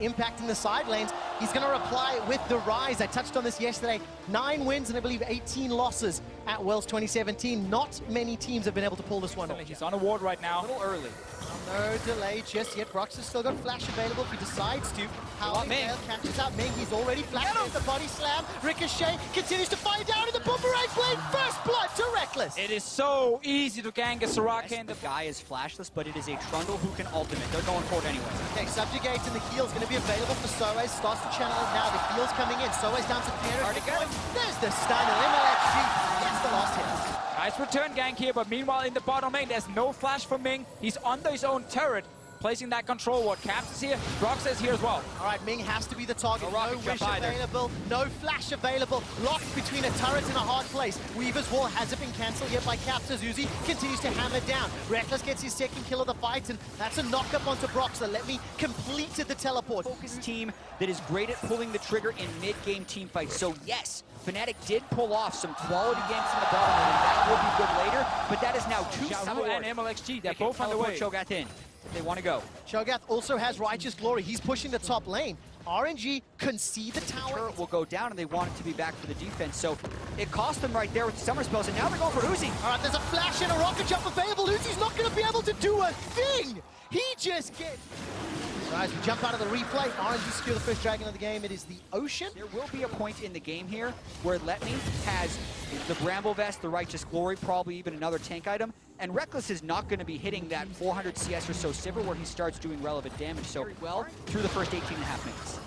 impacting the side lanes. He's going to reply with the rise. I touched on this yesterday. 9 wins and I believe 18 losses at Worlds 2017. Not many teams have been able to pull this one off. He's on a ward right now. A little early. No delay just yet. Brox has still got flash available if he decides to. How Ming catches out Ming. He's already flashing with the body slam. Ricochet continues to fire down in the boomerang blade. First blood to Reckless. It is so easy to gank a Soraka. The guy is flashless, but it is a Trundle who can ultimate. They're going for it anyway. Okay, Subjugate and the heal's going to be available for Soaz. Starts to channel it now. The heal's coming in. Soaz down to 300. There's the stun. MLXG gets the last hit. Nice return gank here, but meanwhile in the bottom lane, there's no flash for Ming. He's under his own turret, placing that control ward. Caps is here, Brox is here as well. All right, Ming has to be the target. No wish available, no flash available. Locked between a turret and a hard place. Weaver's wall hasn't been cancelled yet by Caps as Uzi continues to hammer down. Reckless gets his second kill of the fight, and that's a knock-up onto Brox. Let me completed the teleport. Focused team that is great at pulling the trigger in mid-game team fights. So yes, Fnatic did pull off some quality games in the bottom lane, and that will be good later, but that is now two and MLXG, they're both on the way. Cho'Gath in if they want to go. Cho'Gath also has Righteous Glory. He's pushing the top lane. RNG concede the tower. The turret will go down, and they want it to be back for the defense. So it cost them right there with the summer spells, and now they're going for Uzi. All right, there's a flash and a rocket jump available. Uzi's not going to be able to do a thing. He just gets... Guys, we jump out of the replay. RNG secure the first dragon of the game. It is the Ocean. There will be a point in the game here where Letme has the Bramble Vest, the Righteous Glory, probably even another tank item, and Reckless is not going to be hitting that 400 CS or so Sivir where he starts doing relevant damage so well through the first 18.5 minutes.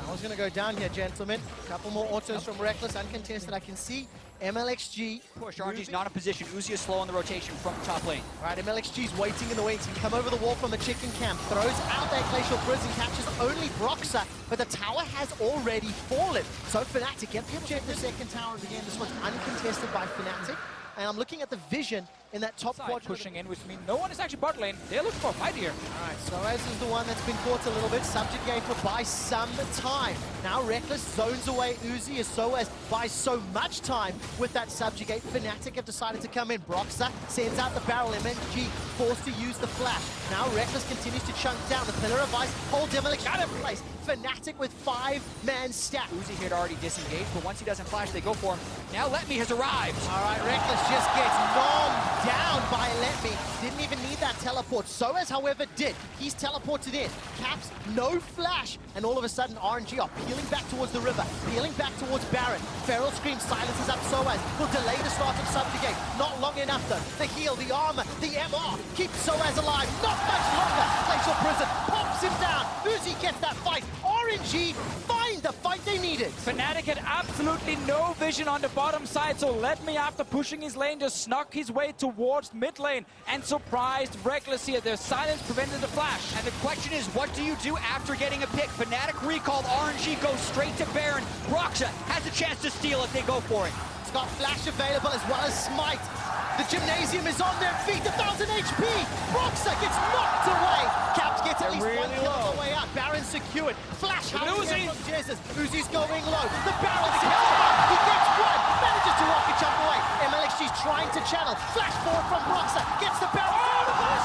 Tower's going to go down here, gentlemen. A couple more autos from Reckless, uncontested, I can see. MLXG. Push, RNG's not in position. Uzi is slow on the rotation from the top lane. All right, MLXG's waiting in the wings. He can come over the wall from the chicken camp, throws out that Glacial Prison, catches only Broxer, but the tower has already fallen. So Fnatic get the objective second tower of the game. This one's uncontested by Fnatic. And I'm looking at the vision in that top quadrant. Pushing in, which means no one is actually bot lane. They're looking for a fight here. All right, Soaz is the one that's been caught a little bit. Subjugate for buys some time. Now Reckless zones away Uzi as Soaz buys so much time with that Subjugate. Fnatic have decided to come in. Broxer sends out the barrel. MNG forced to use the flash. Now Reckless continues to chunk down. The Pillar of Ice holds MLXG in place. Fnatic with 5-man stack. Uzi here to already disengage, but once he doesn't flash, they go for him. Now Letme has arrived. All right, Reckless just gets knocked down by Letme. Didn't even need that teleport. Soaz, however, did. He's teleported in. Caps, no flash. And all of a sudden, RNG are peeling back towards the river, peeling back towards Baron. Feral Scream silences up Soaz. Will delay the start of Subjugate. Not long enough, though. The heal, the armor, the MR keeps Soaz alive. Not much longer. Glacial Prison pops him down. Uzi gets that fight. RNG find the fight they needed. Fnatic had absolutely no vision on the bottom side, so Letme, after pushing his lane, just snuck his way towards mid lane and surprised Reckless here. Their silence prevented the flash. And the question is, what do you do after getting a pick? Fnatic recalled, RNG goes straight to Baron. Broxer has a chance to steal it, they go for it. It's got flash available as well as smite. The Gymnasium is on their feet, 1,000 HP. Broxer gets knocked away. Caps gets at least one kill on the way out. Baron secured. Flash Uzi from Jesus. Uzi's going low. The barrel he gets one. Manages to rocket jump away. MLXG's trying to channel. Flash forward from Broxer. Gets the barrel.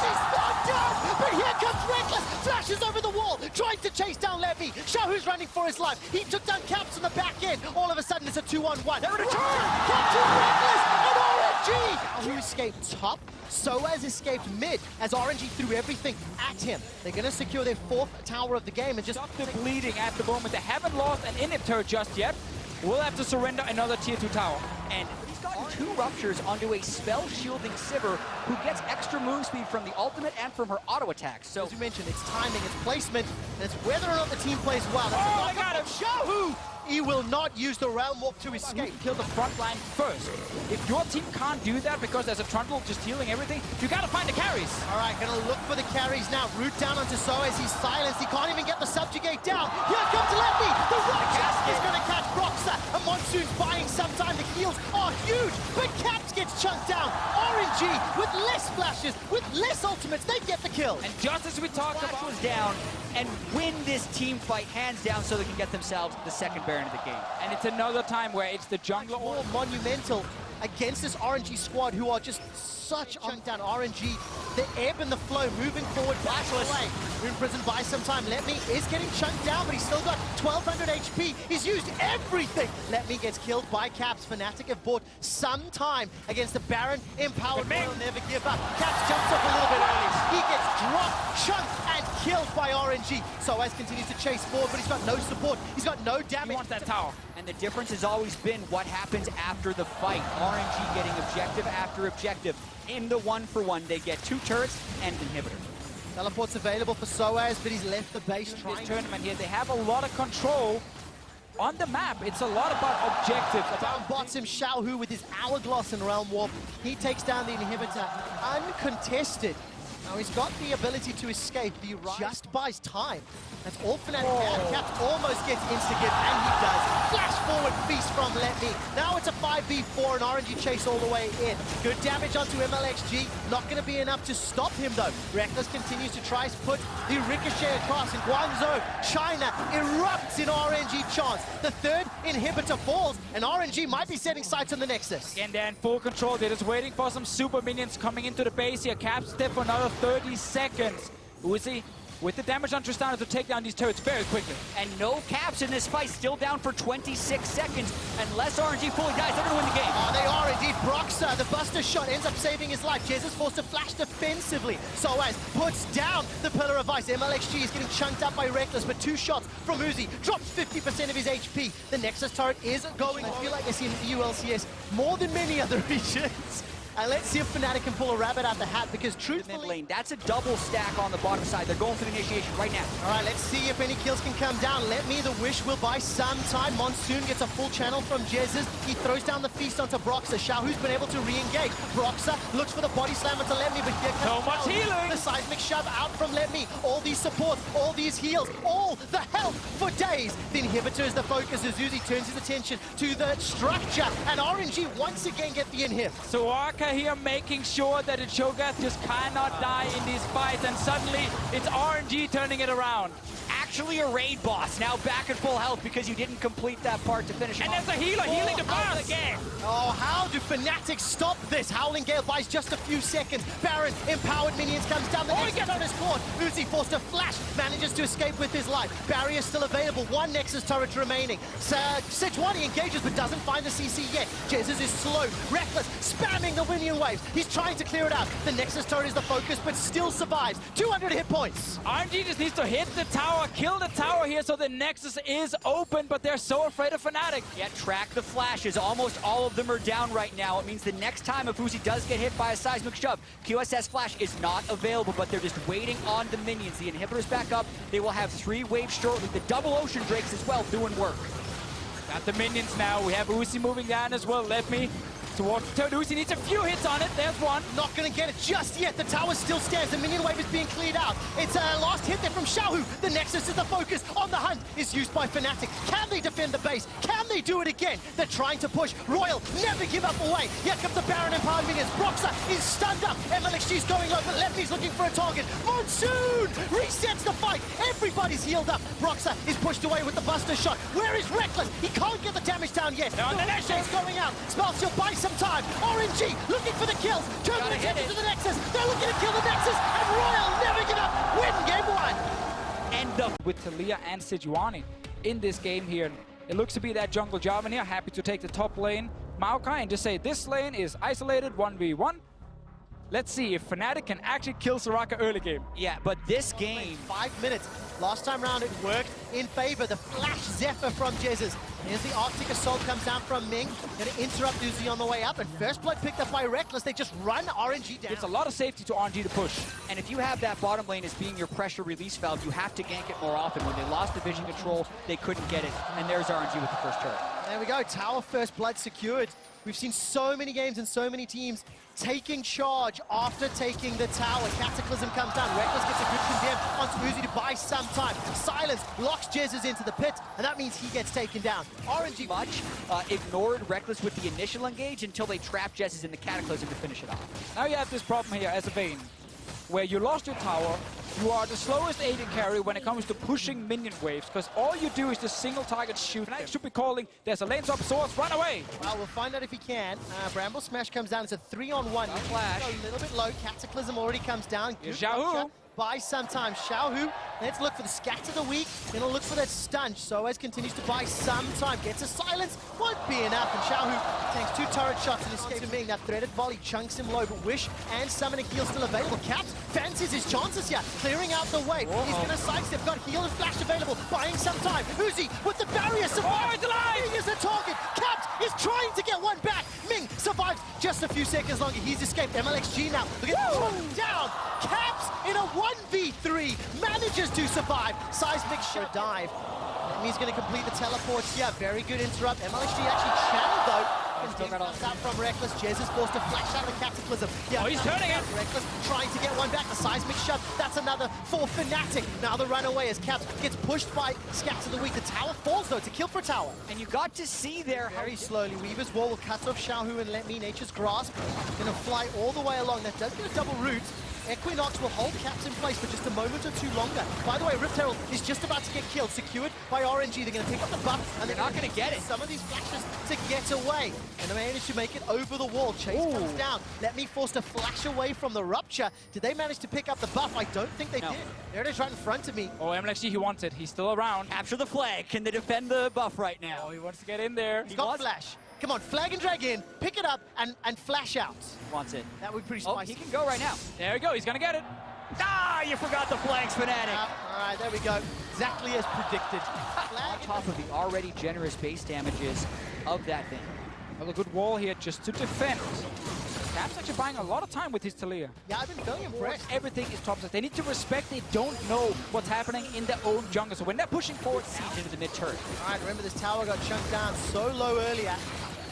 She's not done. But here comes Reckless. Flashes over the wall. Trying to chase down Levy. Shahu's running for his life. He took down Caps on the back end. All of a sudden it's a 2-on-1. They return. Captain Reckless and RNG. Who escaped top? Soaz escaped mid as RNG threw everything at him. They're going to secure their 4th tower of the game and just stop the bleeding at the moment. They haven't lost an inhib turret just yet. We'll have to surrender another tier 2 tower. And he's gotten 2 ruptures onto a spell shielding Sivir who gets extra move speed from the ultimate and from her auto attacks. So as you mentioned, it's timing, it's placement, and it's whether or not the team plays well. Oh, I got him! Shahu! He will not use the realm walk to escape. Kill the front line first. If your team can't do that because there's a Trundle just healing everything, you gotta find the carries. All right, gonna look for the carries now. Root down onto Soaz. He's silenced. He can't even get the Subjugate down. Here comes Letme. The Righteous is gonna catch Broxer. And Monsoon's buying some time. The heals are huge, but Caps gets chunked down. RNG with less flashes, with less ultimates, they get the kill. And just as we talked about, was down and win this team fight hands down so they can get themselves the second Baron of the game. And it's another time where it's the jungler more monumental against this RNG squad who are just such on down. RNG, the ebb and the flow, moving forward, flashless. Rune Prison by some time. Let Me is getting chunked down, but he's still got 1200 HP. He's used everything. Let Me gets killed by Caps. Fnatic have bought some time against the Baron. Empowered will never give up. Caps jumps up a little bit early. He gets dropped, chunked, and killed by RNG. Soaz continues to chase forward, but he's got no support. He's got no damage. He wants that tower. And the difference has always been what happens after the fight. RNG getting objective after objective. In the 1-for-1, they get 2 turrets and an inhibitor. Teleport's available for Soaz, but he's left the base trying. This tournament here, they have a lot of control on the map. It's a lot about objectives. Down bottom, Xiaohu with his Hourglass and Realm Warp. He takes down the inhibitor uncontested. Now he's got the ability to escape. The just buys time. That's all Fnatic can. Caps almost gets insta-give, and he does. Flash forward feast from Let Me. Now it's a 5v4, and RNG chase all the way in. Good damage onto MLXG. Not going to be enough to stop him, though. Rekkles continues to try to put the ricochet across, and Guangzhou, China, erupts in RNG chance. The third inhibitor falls, and RNG might be setting sights on the Nexus. And then full control. They're just waiting for some super minions coming into the base here. Caps step for another 30 seconds. Uzi with the damage on Tristana to take down these turrets very quickly. And no Caps in this fight, still down for 26 seconds. Unless RNG fully dies, they're going to win the game. Oh, they are indeed. Broxah, the Buster shot, ends up saving his life. Jez is forced to flash defensively. Soaz puts down the Pillar of Ice. MLXG is getting chunked up by Rekkles, but 2 shots from Uzi. Drops 50% of his HP. The Nexus turret is going. I feel like I see an ULCS more than many other regions. And let's see if Fnatic can pull a rabbit out the hat, because truthfully... Lane, that's a double stack on the bottom side. They're going for the initiation right now. All right, let's see if any kills can come down. Let Me, the Wish will buy some time. Monsoon gets a full channel from Jez's. He throws down the feast onto Broxah. Xiaohu's been able to re-engage. Broxah looks for the body slam onto Let Me, but here comes so much healing. The seismic shove out from Let Me. All these supports, all these heals, all the health for days. The inhibitor is the focus as Uzi turns his attention to the structure, and RNG once again get the inhib. So Arca here making sure that the Cho'Gath just cannot die in these fights, and suddenly it's RNG turning it around. Actually a raid boss, now back at full health because you didn't complete that part to finish him. And there's a healer healing the boss again. Oh, how do Fnatic stop this? Howling Gale buys just a few seconds. Baron, empowered minions, comes down. The Nexus on his claw. Uzi forced to flash, manages to escape with his life. Barrier still available, 1 Nexus turret remaining. Sejuani engages but doesn't find the CC yet. Jesus is slow. Rekkles spamming the minion waves. He's trying to clear it out. The Nexus turret is the focus, but still survives. 200 hit points. RNG just needs to hit the tower, kill the tower here, so the Nexus is open, but they're so afraid of Fnatic. Yeah, track the flashes. Almost all of them are down right now. It means the next time if Uzi does get hit by a seismic shove, QSS flash is not available, but they're just waiting on the minions. The inhibitor's back up. They will have 3 waves shortly. The double ocean drakes as well doing work. Got the minions now. We have Uzi moving down as well. Let Me towards the turret. Uzi needs a few hits on it. There's one. Not going to get it just yet. The tower still stands. The minion wave is being cleared out. It's a last hit there from Xiaohu. The Nexus is the focus. On the hunt is used by Fnatic. Can they defend the base? Can they do it again? They're trying to push. Royal, never give up away. Here comes the Baron empowered minions. Broxah is stunned up. MLXG's going low, but Lefty's looking for a target. Monsoon resets the fight. Everybody's healed up. Broxah is pushed away with the Buster shot. Where is Rekkles? He can't get the damage down yet. No, the Nexus going out. Spellshield buys some time. RNG looking for the kills. Turn the attention to the Nexus. They're looking to kill the Nexus. And Royal never give up. Win game 1. End up with Talia and Sejuani in this game here. It looks to be that jungle Jarvan here, happy to take the top lane. Maokai, and just say this lane is isolated 1v1. Let's see if Fnatic can actually kill Soraka early game. Yeah, but this game... 5 minutes. Last time round it worked in favor. The flash Zephyr from Jez's. Here's the Arctic Assault comes down from Ming. Going to interrupt Uzi on the way up. And first blood picked up by Rekkles. They just run RNG down. Gives a lot of safety to RNG to push. And if you have that bottom lane as being your pressure release valve, you have to gank it more often. When they lost the vision control, they couldn't get it. And there's RNG with the first turret. There we go. Tower first blood secured. We've seen so many games and so many teams taking charge after taking the tower. Cataclysm comes down. Rekkles gets a good condemn onto Uzi to buy some time. Silence locks Jez's into the pit, and that means he gets taken down. RNG much ignored Rekkles with the initial engage until they trapped Jez's in the Cataclysm to finish it off. Now you have this problem here as a Vayne. where you lost your tower, you are the slowest AD carry when it comes to pushing minion waves, because all you do is just single target shoot. And I should be calling, there's a lane top source, run away! Well, we'll find out if he can. Bramble Smash comes down, it's a 3-on-1. Flash. A little bit low, Cataclysm already comes down. Here's Good Xiaohu. rupture. Buy some time. Xiaohu, let's look for the scatter the weak. Gonna look for that stun. Soaz continues to buy some time. Gets a silence. Won't be enough. And Xiaohu takes 2 turret shots and escapes being that threaded volley. Chunks him low, but Wish and summoning heal still available. Caps fancies his chances here. Clearing out the way. He's gonna sidestep. Got heal and flash available. Buying some time. Uzi with the barrier survives. It's alive! Ming is the target. Caps is trying to get one back. Ming survives just a few seconds longer. He's escaped. MLXG now. Look at this down. Caps in a 1v3 manages to survive. Seismic shot dive. And he's going to complete the teleports here. Very good interrupt. MLXG actually channeled though. Still got Comes out from Reckless. Jez is forced to flash out of the Cataclysm. Yeah, Oh, he's turning it. Reckless trying to get one back. The seismic shot. That's another for Fnatic. Now the runaway as Caps gets pushed by Scatter the Weak. The tower falls though. It's a kill for a tower. And you got to see there Very slowly. Weaver's Wall will cut off Xiaohu and let me Nature's Grasp. Gonna fly all the way along. That does get a double root. Equinox will hold Caps in place for just a moment or two longer. By the way, Rift Herald is just about to get killed, secured by RNG. They're going to pick up the buff, and they're not gonna get it. Some of these flashes to get away, and they managed to make it over the wall. Chase comes down. Let me force to flash away from the rupture. Did they manage to pick up the buff? I don't think they did. There it is right in front of me. Oh, MLXG, he wants it. He's still around. capture the flag. Can they defend the buff right now? Oh, he wants to get in there. He's got flash. Come on, flag and drag in, pick it up, and flash out. Wants it. That would be pretty Oh, spicy. he can go right now. There we go, he's gonna get it. Ah, you forgot the flags, Fnatic. All right, there we go. Exactly as predicted. On top of the already generous base damages of that thing. Well, a good wall here just to defend. Caps actually buying a lot of time with his Talia. Yeah, I've been very impressed. Everything is top side. They need to respect they don't know what's happening in their own jungle. So when they're pushing forward, Siege into the mid-turret. All right, remember this tower got chunked down so low earlier.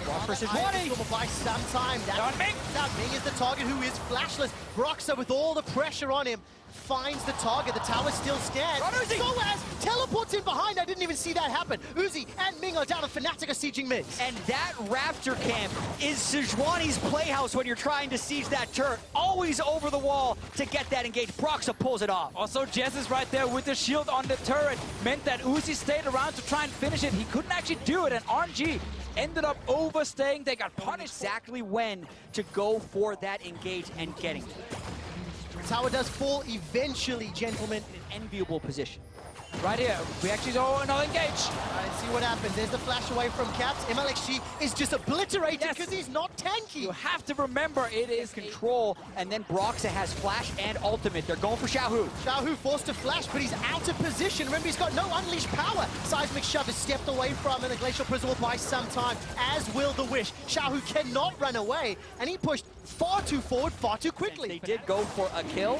One versus Iron will buy some time. Down Ming. Now Ming is the target who is flashless. Broxer with all the pressure on him finds the target. The tower's still scanned. Uzi. Soaz teleports in behind. I didn't even see that happen. Uzi and Ming are down, and Fnatic are sieging mid. And that Raptor camp is Sejuani's playhouse when you're trying to siege that turret. Always over the wall to get that engaged. Broxa pulls it off. Also, Jez is right there with the shield on the turret. Meant that Uzi stayed around to try and finish it. He couldn't actually do it, and RNG ended up overstaying. They got punished. Exactly when to go for that engage and getting it. The tower does fall eventually, gentlemen. An enviable position. Right here, we actually saw another engage. All right, see what happens. There's the flash away from Caps. MLXG is just obliterated because he's not tanky. You have to remember it is Control, and then Broxa has flash and ultimate. They're going for Xiaohu. Xiaohu forced to flash, but he's out of position. Remember, he's got no unleashed power. Seismic Shove is stepped away from, and the Glacial Prism will buy some time, as will the Wish. Xiaohu cannot run away, and he pushed far too forward, far too quickly. They did go for a kill.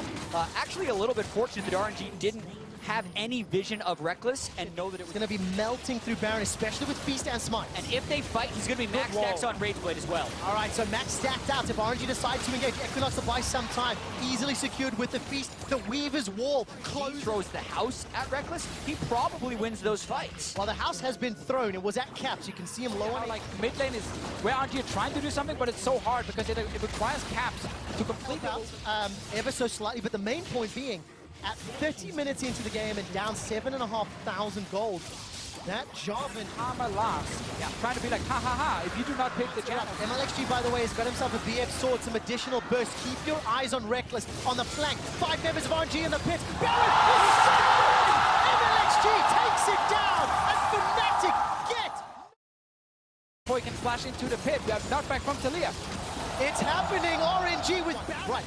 Actually, a little bit fortunate that RNG didn't have any vision of Reckless and know that it was Going to be melting through Baron, especially with Feast and Smite. And if they fight, he's going to be max stacks on Rageblade as well. All right, so max stacked out. If RNG decides to engage, Equinox to buy some time. Easily secured with the Feast. The Weaver's Wall closed. Throws the house at Reckless. He probably wins those fights. While the house has been thrown, it was at Caps. You can see him low on like mid lane is where RNG are trying to do something, but it's so hard because it requires Caps to complete out ever so slightly. But the main point being, at 30 minutes into the game and down 7,500 gold, that Jarvan armor lasts. Yeah, trying to be like, ha ha ha, if you do not pick the jab. MLXG, by the way, has got himself a BF sword, some additional burst. Keep your eyes on Reckless on the flank. 5 members of RNG in the pit. Baron is MLXG takes it down, and Fnatic get. Before he can flash into the pit, we have knockback from Talia. It's happening. RNG with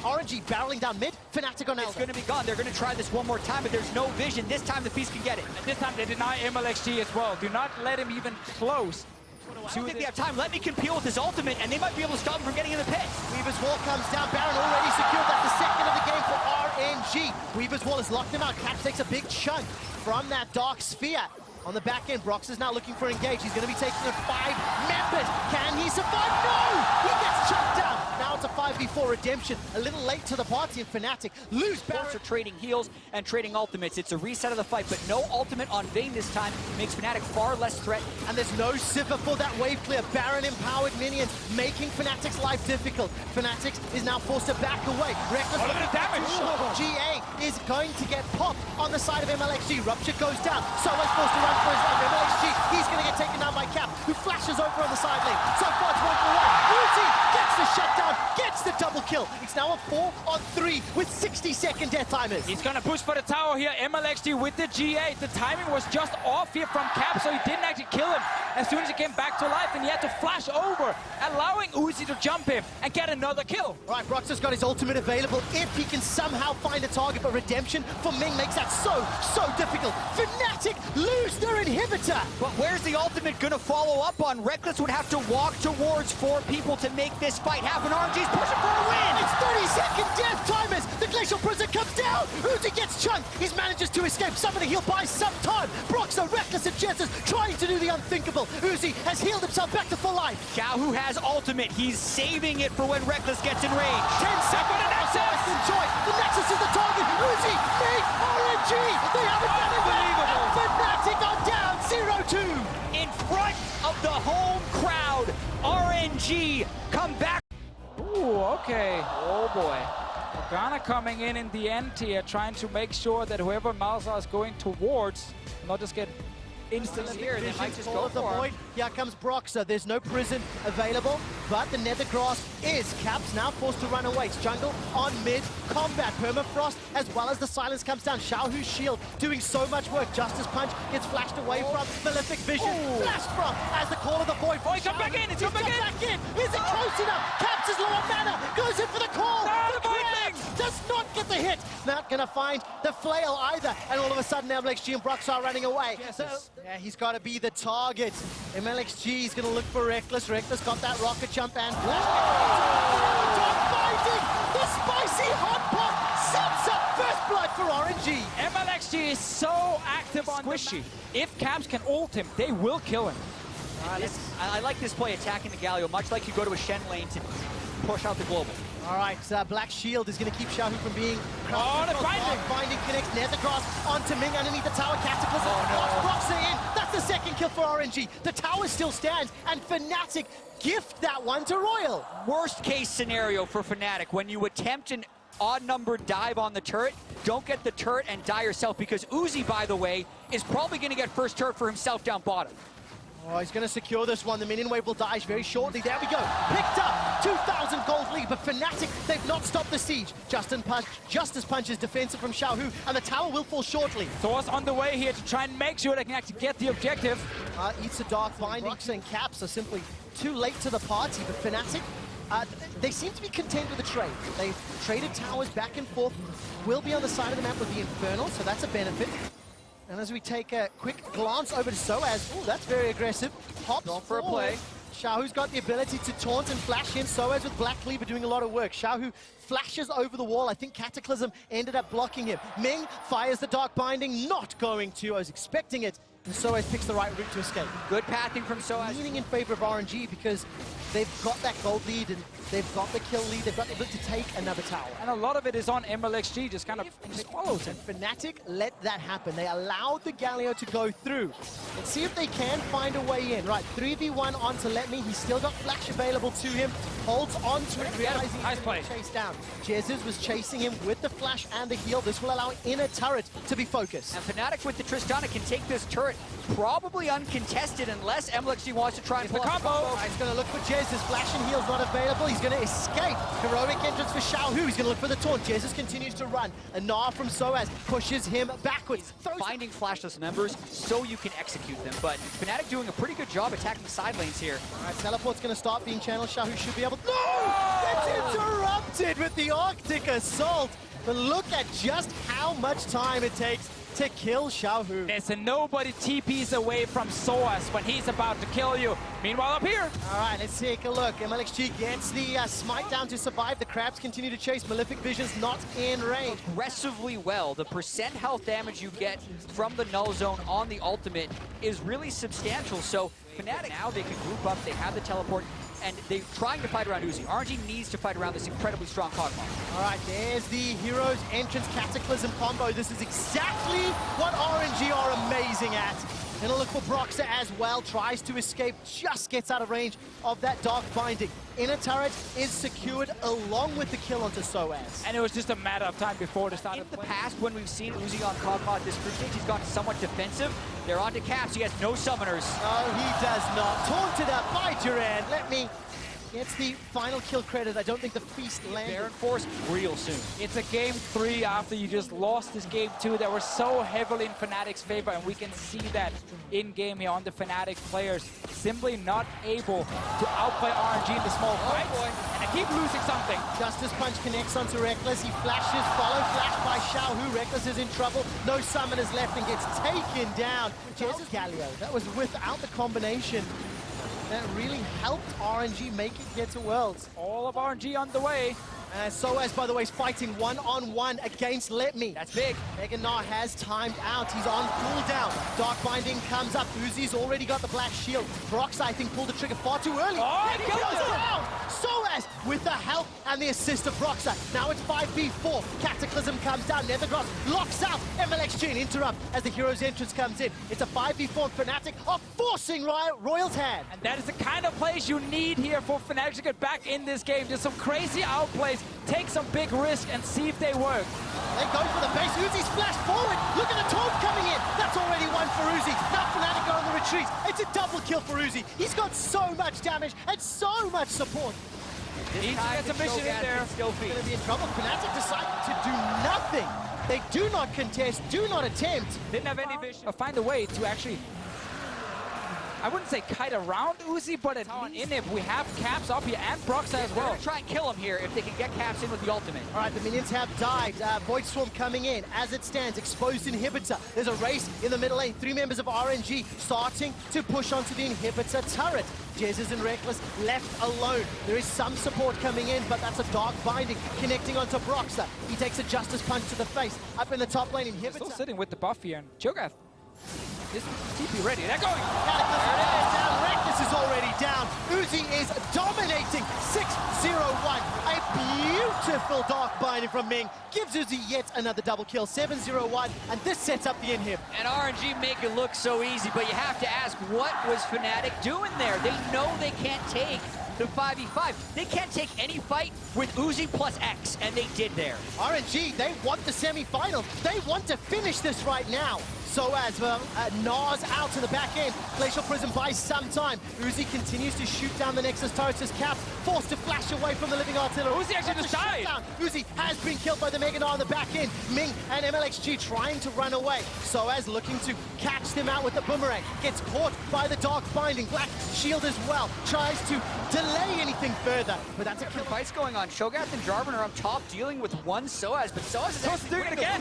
RNG barreling down mid. Fnatic on It's going to be gone. They're going to try this one more time, but there's no vision. This time the Feast can get it. And this time they deny MLXG as well. Do not let him even close. I don't think they have time. Let me compete with his ultimate, and they might be able to stop him from getting in the pit. Weaver's Wall comes down. Baron already secured. That's the second of the game for RNG. Weaver's Wall has locked him out. Caps takes a big chunk from that Dark Sphere. On the back end, Brox is now looking for engage. He's going to be taking 5 members. Can he survive? No! He gets chucked down. Now now to 5v4 Redemption. A little late to the party, and Fnatic lose Baron. Are trading heals and trading ultimates. It's a reset of the fight, but no ultimate on Vayne this time makes Fnatic far less threatened. And there's no Sivir for that wave clear. Baron empowered minions, making Fnatic's life difficult. Fnatic is now forced to back away. Reckless a bit of damage. GA is going to get popped on the side of MLXG. Rupture goes down. Soa's forced to run for his life. MLXG, he's going to get taken down by Cap, who flashes over on the side lane. So far it's 1-for-1. Uzi gets the shutdown, gets the double kill. It's now a 4-on-3 with 60-second death timers. He's gonna push for the tower here. MLXG with the GA. The timing was just off here from Cap, so he didn't actually kill him as soon as he came back to life, and he had to flash over, allowing Uzi to jump him and get another kill. Right, Broxah's got his ultimate available if he can somehow find a target, but Redemption for Ming makes that so difficult. Fnatic lose their inhibitor. But where's the ultimate gonna follow up on? Reckless would have to walk towards 4 people to make this fight happen. RNG's pushing for a win! It's 30-second death timers. The Glacial Prison comes down. Uzi gets chunked. He manages to escape. Somebody he'll buy some time. Broxah, Reckless, and Jesus trying to do the unthinkable. Uzi has healed himself back to full life. Xiaohu has ultimate. He's saving it for when Reckless gets in range. 10 seconds and Nexus. Enjoy. The Nexus is the target. Uzi, Ming, RNG. They haven't done it yet. Fnatic are down 0-2. In front of the home crowd, RNG come back. Ooh, okay. Oh boy. Morgana coming in the end here, trying to make sure that whoever Malzahar is going towards will not just get instantly Here, they might just Call go of the for void. him. Here comes Broxah. There's no prison available, but the Nether Grasp is. Caps now forced to run away. It's jungle on mid combat. Permafrost as well as the silence comes down. Xiaohu's shield doing so much work. Justice Punch gets flashed away from. Malefic Vision flashed from as the Call of the Void. Oh, he come back in. It's come back in. Is it close enough? Caps is low on mana. Goes in for the call. No, The the Void grab does not get the hit. Not gonna find the flail either. And all of a sudden, MLXG and Broxah are running away. Yes. So, yeah, he's got to be the target. MLXG is going to look for Reckless. Reckless got that rocket jump and finding the spicy hot pot sets up first blood for RNG. MLXG is so active on Squishy. If Caps can ult him, they will kill him. I like this play, attacking the Galio, much like you go to a Shen lane to push out the global. All right, Black Shield is going to keep Xiaohu from being... Oh, the binding. Binding connects Nether Grasp onto Ming underneath the tower. Cataclysm blocks it in. That's the second kill for RNG. The tower still stands, and Fnatic gift that one to Royal. Worst case scenario for Fnatic, when you attempt an odd-numbered dive on the turret, don't get the turret and die yourself, because Uzi, by the way, is probably going to get first turret for himself down bottom. Oh, he's going to secure this one. The minion wave will die very shortly. There we go. Picked up. 2,000 gold lead. But Fnatic, they've not stopped the siege. Justice Punch is defensive from Xiaohu, and the tower will fall shortly. Thor's on the way here to try and make sure they can actually get the objective. Eats a dark binding. Broxah and Caps are simply too late to the party. But Fnatic, they seem to be content with the trade. They've traded towers back and forth. Will be on the side of the map with the Infernal, so that's a benefit. And as we take a quick glance over to Soaz, oh, that's very aggressive. Hops Going for a play. Xiaohu's got the ability to taunt and flash in. Soaz with Black Cleaver doing a lot of work. Xiaohu flashes over the wall. I think Cataclysm ended up blocking him. Ming fires the Dark Binding, not going to. I was expecting it. And Soaz picks the right route to escape. Good pathing from Soaz. Leaning in favor of RNG because they've got that gold lead and they've got the kill lead. They've got the ability to take another tower. And a lot of it is on MLXG, just kind of swallows him. Fnatic let that happen. They allowed the Galio to go through. Let's see if they can find a way in. Right, 3v1 onto Let Me. He's still got flash available to him. Holds on to it, realizing Nice he's play. going to chase down. Jesus was chasing him with the flash and the heal. This will allow inner turret to be focused. And Fnatic with the Tristana can take this turret probably uncontested unless MLXG wants to try and pull the off the combo. combo. He's going to look for Jez. His flash and heal's not available. He's going to escape. Heroic entrance for Xiaohu. He's going to look for the taunt. Jesus continues to run. And Gnar from Soaz pushes him backwards. Finding flashless members so you can execute them. But Fnatic doing a pretty good job attacking the side lanes here. All right, Teleport's going to start being channeled. Xiaohu should be able to... No! That's interrupted with the Arctic Assault. But look at just how much time it takes to kill Xiaohu. There's a nobody TPs away from Soaz when he's about to kill you. Meanwhile, up here. All right, let's take a look. MLXG gets the smite down to survive. The Crabs continue to chase. Malefic Vision's not in range. Aggressively well. The percent health damage you get from the null zone on the ultimate is really substantial. So Fnatic now, they can group up. They have the teleport. and they're trying to fight around Uzi. RNG needs to fight around this incredibly strong Kog'Maw. All right, there's the Heroes Entrance Cataclysm combo. This is exactly what RNG are amazing at. Gonna look for Broxah as well, tries to escape, just gets out of range of that Dark Binding. Inner turret is secured along with the kill onto Soaz. And it was just a matter of time before the start In of the play. past, when we've seen Uzi on Kog'Maw at this group stage, he's gotten somewhat defensive. They're on to Caps, he has no summoners. No, he does not. Taunted up by Duran. Let me gets the final kill credit. I don't think the feast landed. Baron Force real soon. It's a game 3 after you just lost this game 2 that were so heavily in Fnatic's favor, and we can see that in-game here on the Fnatic players simply not able to outplay RNG in the small fights, and they keep losing something. Justice Punch connects onto Reckless. He flashes, follow flash by Xiaohu. Reckless is in trouble. No summoners left and gets taken down. Jez's Galio. That was without the combination. That really helped RNG make it get to Worlds. All of RNG on the way. Soaz, by the way, is fighting one-on-one against Let Me. That's big. Mega Gnar has timed out. He's on cooldown. Dark Binding comes up. Uzi's already got the black shield. Broxah, I think, pulled the trigger far too early. Oh, and he killed goes him. down. Soaz with the help and the assist of Broxah. Now it's 5v4. Cataclysm comes down. Nethergross locks out MLXG and interrupt as the Hero's Entrance comes in. It's a 5v4. Fnatic are forcing Royal's hand. And that is the kind of plays you need here for Fnatic to get back in this game. Just some crazy outplays, take some big risk and see if they work. They go for the base. Uzi's flashed forward. Look at the taunt coming in. That's already one for Uzi. Now Fnatic are on the retreat. It's a double kill for Uzi. He's got so much damage and so much support. Needs to get some mission in there. Still He's going to be in trouble. Fnatic decided to do nothing. They do not contest, do not attempt. Didn't have any vision. Find a way to actually, I wouldn't say kite around Uzi, but at least in it, we have Caps up here and Broxah as We're well. gonna try and kill him here if they can get Caps in with the ultimate. All right, the minions have died. Void Swarm coming in. As it stands, exposed inhibitor. There's a race in the middle lane. 3 members of RNG starting to push onto the inhibitor turret. Jez and Reckless left alone. There is some support coming in, but that's a Dark Binding connecting onto Broxah. He takes a Justice Punch to the face. Up in the top lane, inhibitor. Still sitting with the buff here, and Cho'Gath is TP ready. They're going. Cataclysm is down. Reckless is already down. Uzi is dominating. 6-0-1. A beautiful Dark Binding from Ming gives Uzi yet another double kill. 7-0-1, and this sets up the in here. And RNG make it look so easy, but you have to ask, what was Fnatic doing there? They know they can't take the 5v5. They can't take any fight with Uzi plus X, and they did there. RNG, they want the semi-final. They want to finish this right now. So as Nars out to the back end, Glacial Prism buys some time. Uzi continues to shoot down the Nexus turrets as Caps forced to flash away from the living artillery. Uzi actually just died. Uzi has been killed by the Mega Gnar on the back end. Ming and MLXG trying to run away. So as looking to catch them out with the boomerang. Gets caught by the Dark Binding. Black Shield as well. Tries to delay anything further. But that's a kill. Fights going on. Cho'Gath and Jarvan are up top dealing with one Soaz, but Soaz is actually doing it again.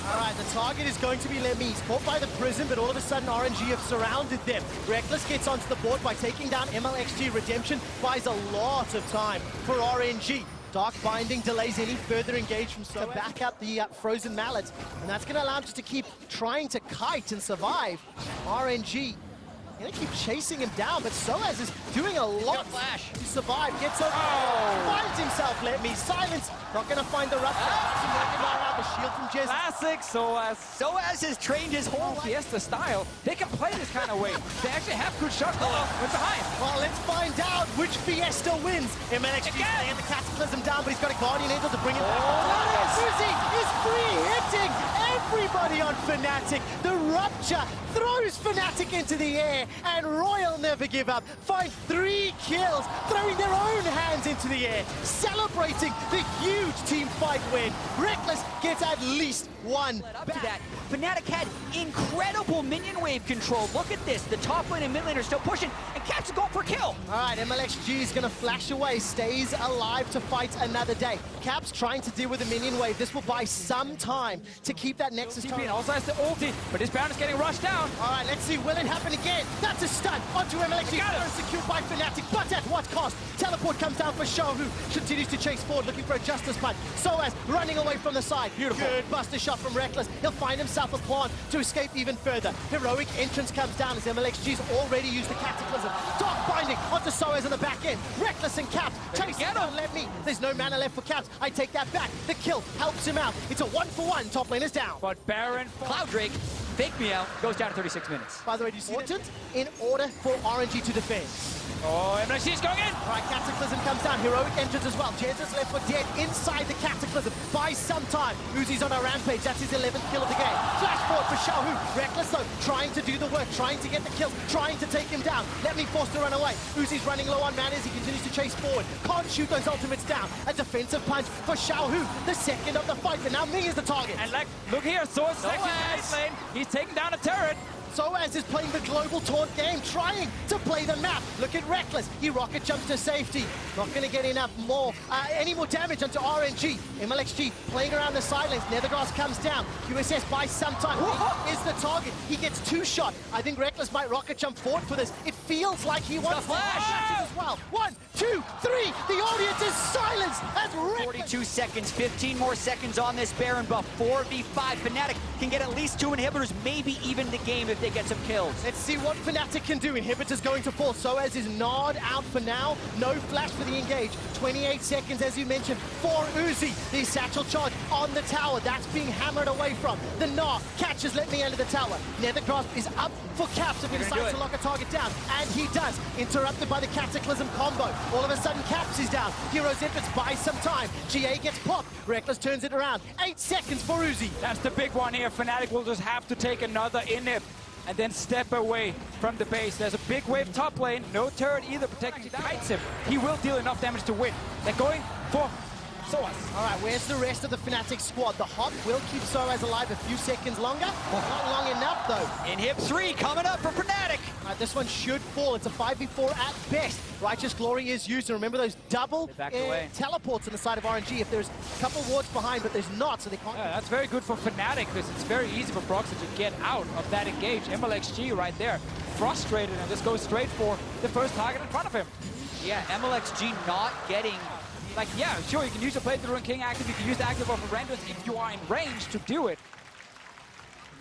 All right, the target is going to be Lemis. Caught by the prison, but all of a sudden RNG have surrounded them. Reckless gets onto the board by taking down MLXG. Redemption buys a lot of time for RNG. Dark Binding delays any further engage from Soaz to back up the Frozen Mallet, and that's going to allow him just to keep trying to kite and survive. RNG gonna keep chasing him down, but Soaz is doing a lot to survive. Gets over, finds himself, Let Me. Silence, not gonna find the rough. The shield from Jez. Classic Soaz. Soaz has trained his whole life. Fiesta style. They can play this kind of way. They actually have good shot caller. Went behind. Well, let's find out which Fiesta wins. MLXG laying the Cataclysm down, but he's got a Guardian Angel to bring it back. Uzi is free hitting everybody on Fnatic. The Rupture throws Fnatic into the air, and Royal never give up. Find 3 kills, throwing their own hands into the air, celebrating the huge team fight win. Reckless gets at least one. Up to that, Fnatic had incredible minion wave control. Look at this. The top lane and mid lane are still pushing, and Caps are going for a kill. All right, MLXG is going to flash away, stays alive to fight another day. Caps trying to deal with the minion wave. This will buy some time to keep that Nexus TP turret. also has the ulti, but this Baron is getting rushed down. All right, let's see. Will it happen again? That's a stun onto MLXG. Secured by Fnatic, but at what cost? Teleport comes down for Xiaohu. Continues to chase forward, looking for a Justice Punch. Soaz running away from the side. Beautiful. Good buster shot from Reckless. He'll find himself a pawn to escape even further. Heroic entrance comes down as MLXG's already used the Cataclysm. Dark binding onto Soaz on the back end. Reckless and Caps chase him. Let me. There's no mana left for Caps. I take that back. The kill helps him out. It's a 1-for-1. Top lane is down. But Baron... Cloud Drake, fake me out, goes down to 36 minutes. By the way, do you see that? In order for RNG to defend. Oh, MLXG is going in! All right, Cataclysm comes down. Heroic entrance as well. Jez is left for dead inside the Cataclysm. Buys some time. Uzi's on a rampage. That's his 11th kill of the game. Flash forward for Xiaohu. Reckless though, trying to do the work, trying to get the kills, trying to take him down. Let me force to run away. Uzi's running low on mana as he continues to chase forward. Can't shoot those ultimates down. A defensive punch for Xiaohu, the second of the fight. But now Ming is the target. And like, look here, Soaz is actually in the lane. He's taking down a turret. Soaz is playing the global taunt game, trying to play the map. Look at Reckless. He rocket jumps to safety. Not going to get enough more, any more damage onto RNG. MLXG playing around the sidelines. Nethergrass comes down. QSS buys some time. Is the target. He gets 2 shot. I think Reckless might rocket jump forward for this. It feels like he wants to flash as well. 1, 2, 3. The audience is silenced as Reckless. 42 seconds, 15 more seconds on this Baron buff. 4v5. Fnatic can get at least 2 inhibitors, maybe even the game if they get some kills. Let's see what Fnatic can do. Inhibitor's going to fall. Soaz is gnawed out for now. No flash for the engage. 28 seconds, as you mentioned, for Uzi. The satchel charge on the tower. That's being hammered away from. The gnaw catches Let Me under the tower. Nethergrasp is up for Caps if he decides to lock a target down. And he does. Interrupted by the Cataclysm combo. All of a sudden, Caps is down. Hero's entrance buys some time. GA gets popped. Reckless turns it around. 8 seconds for Uzi. That's the big one here. Fnatic will just have to take another inhib and then step away from the base. There's a big wave top lane. No turret either protecting. Kites him. He will deal enough damage to win. They're going for Soaz. All right, where's the rest of the Fnatic squad? The Hop will keep Soaz alive a few seconds longer. Not long enough, though. Inhib 3 coming up for Fnatic. All right, this one should fall. It's a 5v4 at best. Righteous Glory is used. And remember those double teleports on the side of RNG. If there's a couple wards behind, but there's not, so they can't. Yeah, that's very good for Fnatic because it's very easy for Proxy to get out of that engage. MLXG right there, frustrated and just goes straight for the first target in front of him. Yeah, MLXG not getting... Like, yeah, sure, you can use the Play the Ruin King active, you can use the active of a Renders if you are in range to do it.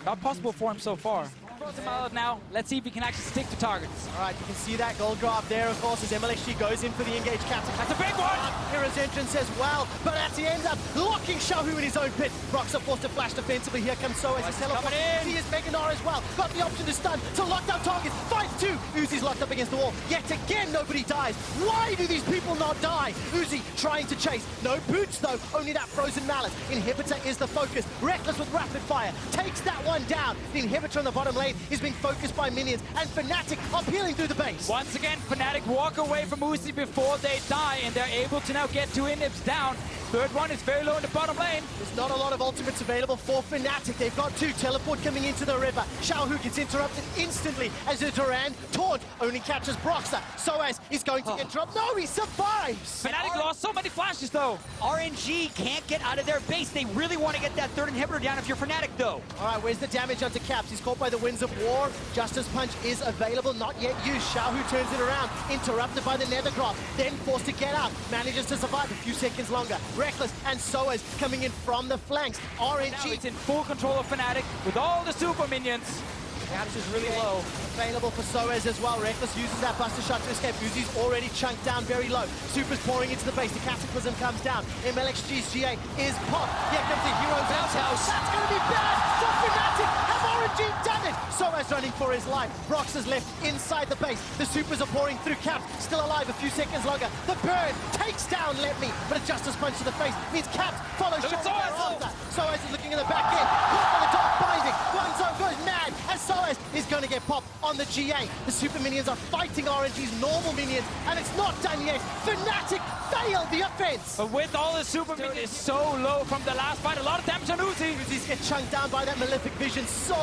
Not possible for him so far. Throws him out now. Let's see if he can actually stick to targets. All right, you can see that gold graph there, of course, as MLXG goes in for the engage captain. That's a big one! Hero's entrance as well, but as he ends up locking Xiaohu in his own pit. Brox are forced to flash defensively. Here comes Soaz. He's teleporting. He is Mega Gnar as well. Got the option to stun, to lock down targets. Fights 2. Uzi's locked up against the wall. Yet again, nobody dies. Why do these people not die? Uzi trying to chase. No boots, though. Only that frozen mallet. Inhibitor is the focus. Reckless with rapid fire. Takes that one down. The inhibitor on the bottom lane is being focused by minions, and Fnatic are peeling through the base. Once again, Fnatic walk away from Uzi before they die, and they're able to now get 2 inhibs down. Third one is very low in the bottom lane. There's not a lot of ultimates available for Fnatic. They've got 2. Teleport coming into the river. Xiaohu gets interrupted instantly as a Duran taunt only catches Broxer. Soaz is going to get dropped. No, he survives! Fnatic lost so many flashes, though. RNG can't get out of their base. They really want to get that 3rd inhibitor down if you're Fnatic, though. All right, where's the damage onto Caps? He's caught by the winds of war. Justice Punch is available, not yet used. Xiaohu turns it around, interrupted by the Nethergraph, then forced to get out. Manages to survive a few seconds longer. Reckless and Soaz coming in from the flanks. RNG... Now it's in full control of Fnatic with all the super minions. Caps is really low. Available for Soaz as well. Reckless uses that buster shot to escape. Uzi's already chunked down very low. Super's pouring into the base. The Cataclysm comes down. MLXG's GA is popped. Here comes the Hero's outhouse. That's going to be bad for Fnatic. Have RNG done it? Soaz running for his life. Brox is left inside the base. The Supers are pouring through. Caps still alive a few seconds longer. The burn takes down Let Me, but a Justice Punch to the face means Caps follows short thereafter. Soaz is looking in the back end. Caught by the dark binding. One zone goes mad as Soaz is going to get popped on the GA. The super minions are fighting RNG's normal minions, and it's not done yet. Fnatic failed the offense. But with all the super minions so low from the last fight, a lot of damage on Uzi. Uzi's get chunked down by that malefic vision so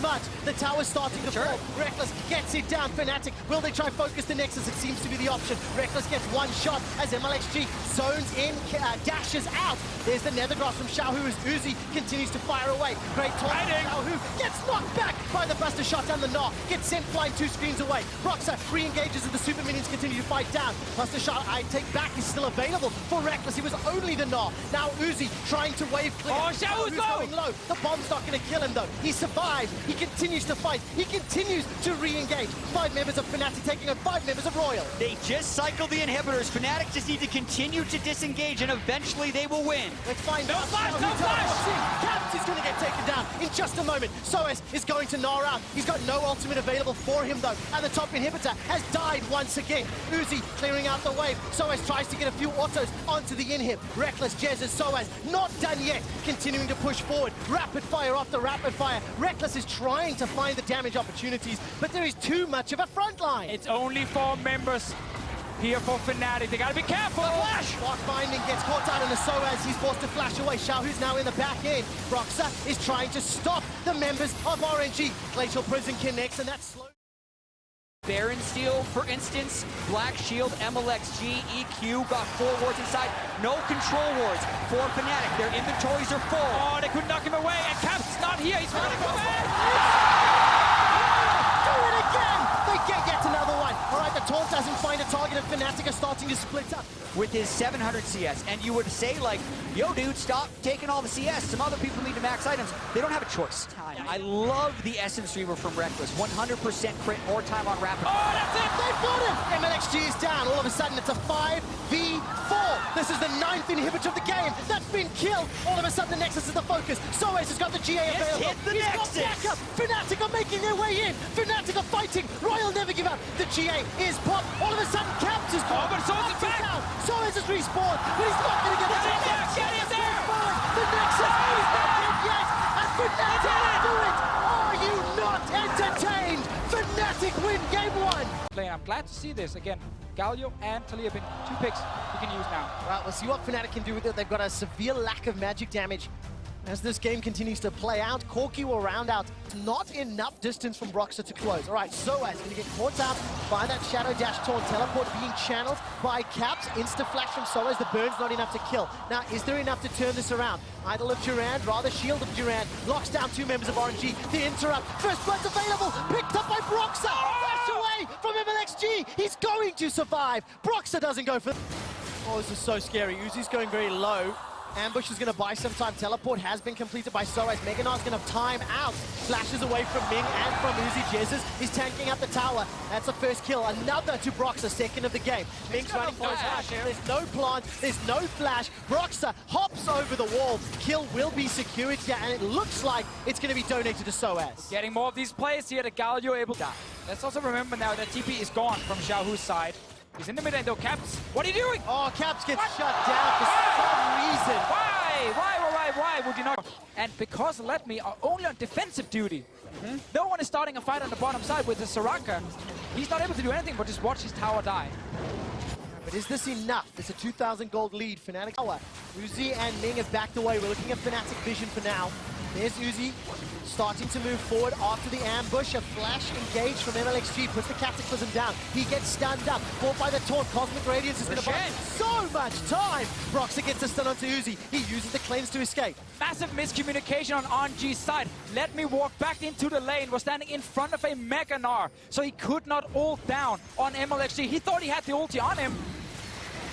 much. The tower's starting to fall. Reckless gets it down. Fnatic, will they try focus the Nexus? It seems to be the option. Reckless gets one shot as MLXG zones in, dashes out. There's the Nethergrass from Xiaohu as Uzi continues to fire away. Great taunt. Xiaohu gets knocked back by try the buster shot down the knock, gets sent flying 2 screens away. Broxah re-engages and the super minions continue to fight down. Buster shot, I take back, is still available for Reckless. He was only the knock. Now Uzi trying to wave clear. Oh, Xiaohu's going low. The bomb's not going to kill him though. He survives. He continues to fight. He continues to re-engage. 5 members of Fnatic taking on 5 members of Royal. They just cycled the inhibitors. Fnatic just need to continue to disengage, and eventually they will win. Let's find out. Flash, no flash! Caps is going to get taken down in just a moment. Soaz is going to gnaw out. He's got no ultimate available for him though. And the top inhibitor has died once again. Uzi clearing out the wave. Soaz tries to get a few autos onto the inhib. Reckless, Jez, and Soaz not done yet. Continuing to push forward. Rapid fire after rapid fire. Reckless is trying to find the damage opportunities, but there is too much of a front line. It's only 4 members here for Fnatic. They gotta be careful. Flash! Block binding gets caught out in the Soaz. He's forced to flash away. Xiaohu's now in the back end. Broxah is trying to stop the members of RNG. Glacial Prison connects, and that's slow. Baron Steel, for instance, Black Shield, MLXG, EQ, got 4 wards inside. No control wards for Fnatic. Their inventories are full. Oh, they could knock him away, and Cap's not here. He's running away. Do it again! They get yet another one. All right, the taunt doesn't find a target, and Fnatic are starting to split up. With his 700 CS, and you would say like, yo dude, stop taking all the CS. Some other people need to max items. They don't have a choice. I love the Essence Reaver from Reckless. 100% crit, more time on rapid. Oh, that's it! They've got him! MLXG is down. All of a sudden, it's a 5v4. This is the 9th inhibitor of the game. That's been killed. All of a sudden, the Nexus is the focus. Soaz has got the GA available. Hit the Nexus! Got backup. Fnatic are making their way in. Fnatic are fighting. Royal never give up. The GA is popped. All of a sudden, Caps is gone. Oh, but Soaz is back! Soaz has respawned, but he's not going to get the Get in there! Get in there! The Nexus is not dead yet. And Fnatic do it. Are you not entertained? Fnatic win game 1. I'm glad to see this again. Galio and Talia have been 2 picks you can use now. Right, we'll see what Fnatic can do with it. They've got a severe lack of magic damage. As this game continues to play out, Corki will round out. Not enough distance from Broxah to close. All right, Soaz going to get caught out by that Shadow Dash taunt. Teleport being channeled by Caps. Insta-flash from Soaz. The burn's not enough to kill. Now, is there enough to turn this around? Idol of Durand, rather Shield of Durand. Locks down 2 members of RNG. The interrupt. First blood's available. Picked up by Broxah. Flash away from MLXG. He's going to survive. Broxah doesn't go for... Oh, this is so scary. Uzi's going very low. Ambush is going to buy some time. Teleport has been completed by Soaz. Meganar's going to have time out. Flashes away from Ming and from Uzi. Jezus is tanking up the tower. That's the first kill. Another to Broxah, second of the game. Ming's running for his flash. There's no plant. There's no flash. Broxah hops over the wall. Kill will be secured here, and it looks like it's going to be donated to Soaz. Getting more of these players here, the Galio able to die. Let's also remember now that TP is gone from Xiaohu's side. He's in the mid lane though. Caps, what are you doing? Oh, Caps gets shut down for some reason. Why would you not? And because Let Me are only on defensive duty, no one is starting a fight on the bottom side with the Soraka. He's not able to do anything but just watch his tower die. But is this enough? It's a 2,000 gold lead. Fnatic tower. Uzi and Ming have backed away. We're looking at Fnatic vision for now. There's Uzi starting to move forward after the ambush. A flash engage from MLXG puts the Cataclysm down. He gets stunned up. Caught by the taunt. Cosmic Radiance is going to buy so much time. Broxah gets a stun onto Uzi. He uses the cleanse to escape. Massive miscommunication on RNG's side. Let Me walk back into the lane. Was standing in front of a Meganar, so he could not ult down on MLXG. He thought he had the ulti on him.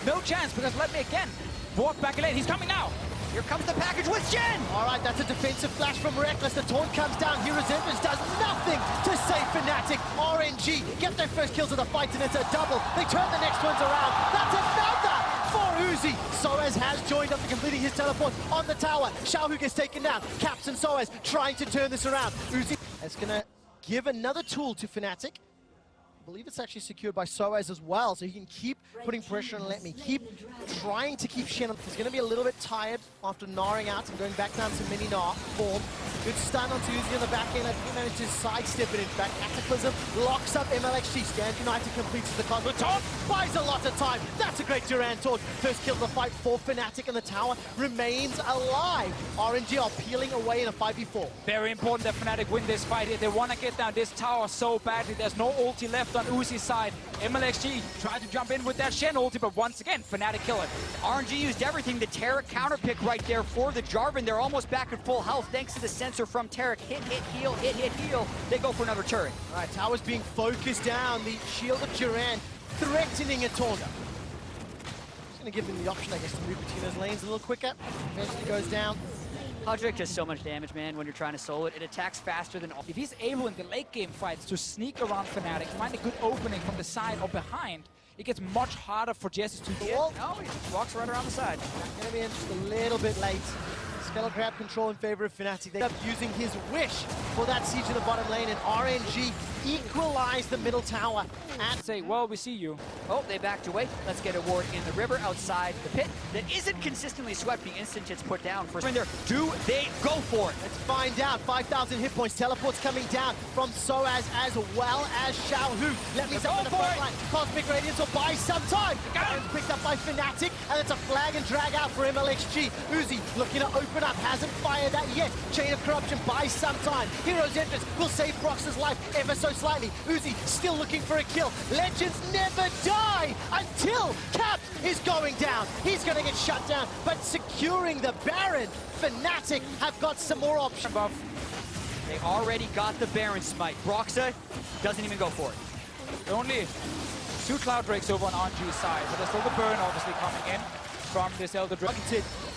No chance, because Let Me again walk back in lane. He's coming now. Here comes the package with Jhin! All right, that's a defensive flash from Reckless. The taunt comes down. Hero's Empress does nothing to save Fnatic. RNG get their first kills of the fight, and it's a double. They turn the next ones around. That's another for Uzi. Soaz has joined after completing his teleport on the tower. Xiaohu gets taken down. Caps and Soaz trying to turn this around. Uzi is going to give another tool to Fnatic. I believe it's actually secured by Soaz as well, so he can keep putting pressure on Let Me. Keep trying to keep Shen. He's going to be a little bit tired after gnawing out and going back down to mini gnaw form. Good stun onto Uzi on the back end. I think he managed to sidestep it. In fact, Cataclysm locks up MLXG. Stand United completes the Cosmic Taunt. Buys a lot of time. That's a great Durand taunt. First kill of the fight for Fnatic, and the tower remains alive. RNG are peeling away in a 5v4. Very important that Fnatic win this fight. If they want to get down this tower so badly, there's no ulti left on Uzi's side. MLXG tried to jump in with that Shen ulti, but once again, Fnatic kill it. RNG used everything. The Taric counter pick right there for the Jarvan. They're almost back at full health thanks to the sensor from Taric. Hit, hit, heal, hit, hit, heal. They go for another turret. All right, tower's being focused down. The shield of Duran threatening a Tonga. Just gonna give them the option, I guess, to move between those lanes a little quicker. Eventually goes down. Hodrick does so much damage, man, when you're trying to solo it. It attacks faster than all. If he's able in the late game fights to sneak around Fnatic, find a good opening from the side or behind, it gets much harder for Jesse to get. No, he just walks right around the side. Gonna be in just a little bit late. Skeletal grab control in favor of Fnatic. They end up using his wish for that siege in the bottom lane, and RNG equalize the middle tower. And Say, well, we see you. Oh, they backed away. Let's get a ward in the river outside the pit that isn't consistently swept. The instant it's put down for there. Do they go for it? let's find out. 5,000 hit points. Teleports coming down from Soaz as well as Xiaohu. Let me Let's step go in the for front it. line. Cosmic Radiance will buy some time. Baron's picked up by Fnatic, and it's a flag and drag out for MLXG. Uzi looking to open up, hasn't fired that yet. Chain of Corruption buys some time. Hero's Entrance will save Prox's life ever so slightly. Uzi still looking for a kill. Legends never die until Cap is going down. He's going to get shut down, but securing the Baron, Fnatic have got some more options. They already got the Baron smite. Broxa doesn't even go for it. Only 2 Cloud Drakes over on RNG's side, but there's still the burn obviously coming in from this Elder Drake.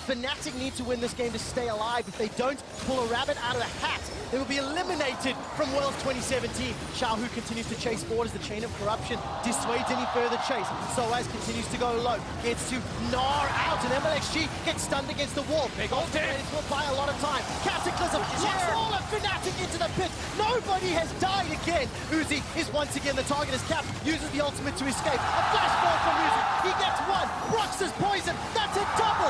Fnatic need to win this game to stay alive. If they don't pull a rabbit out of a hat, they will be eliminated from Worlds 2017. Xiaohu continues to chase forward as the Chain of Corruption dissuades any further chase. Soaz continues to go low, gets to gnaw out, and MLXG gets stunned against the wall. Big ult in. It will buy a lot of time. Cataclysm locks all of Fnatic into the pit. Nobody has died again. Uzi is once again the target as Cap uses the ultimate to escape. A flash ball from Uzi. He gets one. Brox's poison. That's a double.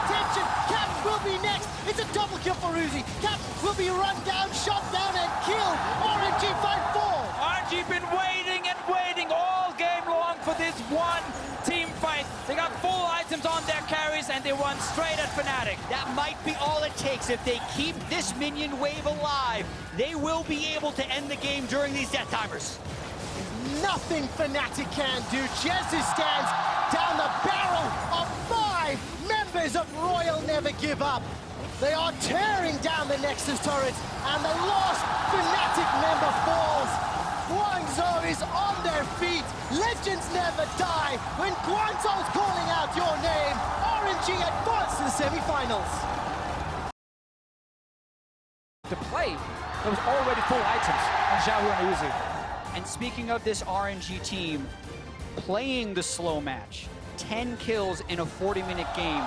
Attention, Cap will be next. It's a double kill for Uzi. Cap will be run down, shot down, and killed. RNG 5-4. RNG been waiting and waiting all game long for this one team fight. They got full items on their carries and they won straight at Fnatic. That might be all it takes. If they keep this minion wave alive, they will be able to end the game during these death timers. Nothing Fnatic can do. Jesus stands down the barrel of 5 members of Royal Never Give Up. They are tearing down the Nexus turrets, and the last Fnatic member falls. Guangzhou is on their feet. Legends never die. When Guangzhou's calling out your name, RNG advance to the semifinals. To play, there was already full items on Xiaohu and Uzi. And speaking of this RNG team, playing the slow match, 10 kills in a 40-minute game,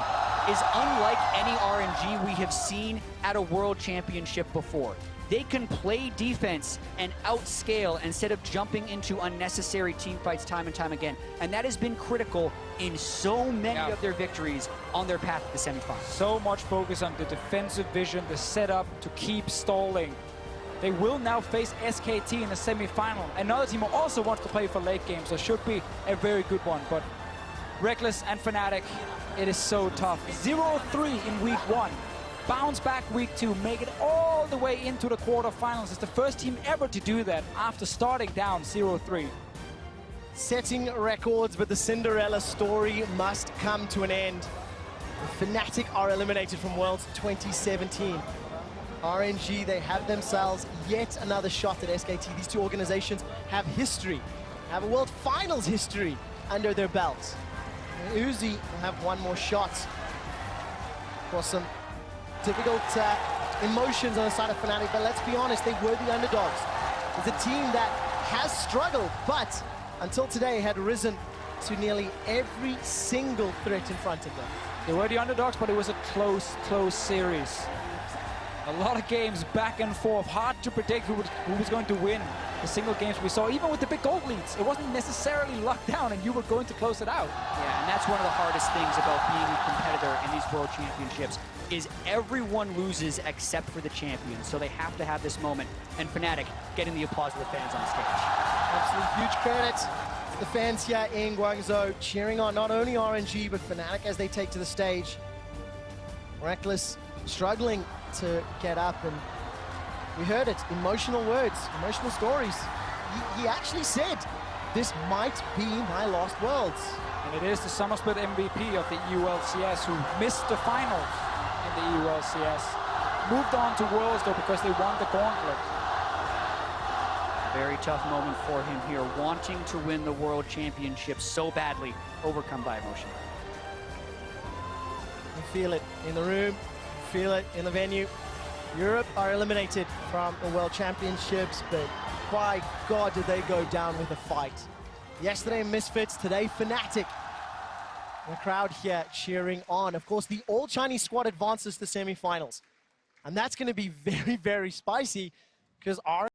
is unlike any RNG we have seen at a World Championship before. They can play defense and outscale instead of jumping into unnecessary team fights time and time again. And that has been critical in so many of their victories on their path to the semifinals. So much focus on the defensive vision, the setup to keep stalling. They will now face SKT in the semi-final. Another team who also wants to play for late game, so should be a very good one. But Reckless and Fnatic, it is so tough. 0-3 in week 1. Bounce back week 2, make it all the way into the quarterfinals. It's the first team ever to do that after starting down 0-3. Setting records, but the Cinderella story must come to an end. Fnatic are eliminated from Worlds 2017. RNG, they have themselves yet another shot at SKT. These two organizations have history, have a World Finals history under their belts. And Uzi will have one more shot for some difficult emotions on the side of Fnatic, but let's be honest, they were the underdogs. It's a team that has struggled, but until today had risen to nearly every single threat in front of them. They were the underdogs, but it was a close series. A lot of games back and forth, hard to predict who was going to win the single games we saw. Even with the big gold leads, it wasn't necessarily locked down and you were going to close it out. Yeah, and that's one of the hardest things about being a competitor in these World Championships is everyone loses except for the champions. So they have to have this moment. And Fnatic getting the applause of the fans on the stage. Absolutely huge credit to the fans here in Guangzhou, cheering on not only RNG, but Fnatic as they take to the stage. Reckless struggling to get up, and we heard it, emotional words, emotional stories. he actually said, this might be my last Worlds. And it is the summer split MVP of the EULCS who missed the finals in the EULCS. Moved on to Worlds though because they won the gauntlet. Very tough moment for him here, wanting to win the World Championship so badly, overcome by emotion. You feel it in the room, feel it in the venue. Europe are eliminated from the World Championships, but by God did they go down with a fight. Yesterday Misfits, today Fnatic. The crowd here cheering on. Of course, the all-Chinese squad advances to semifinals. And that's going to be very, very spicy because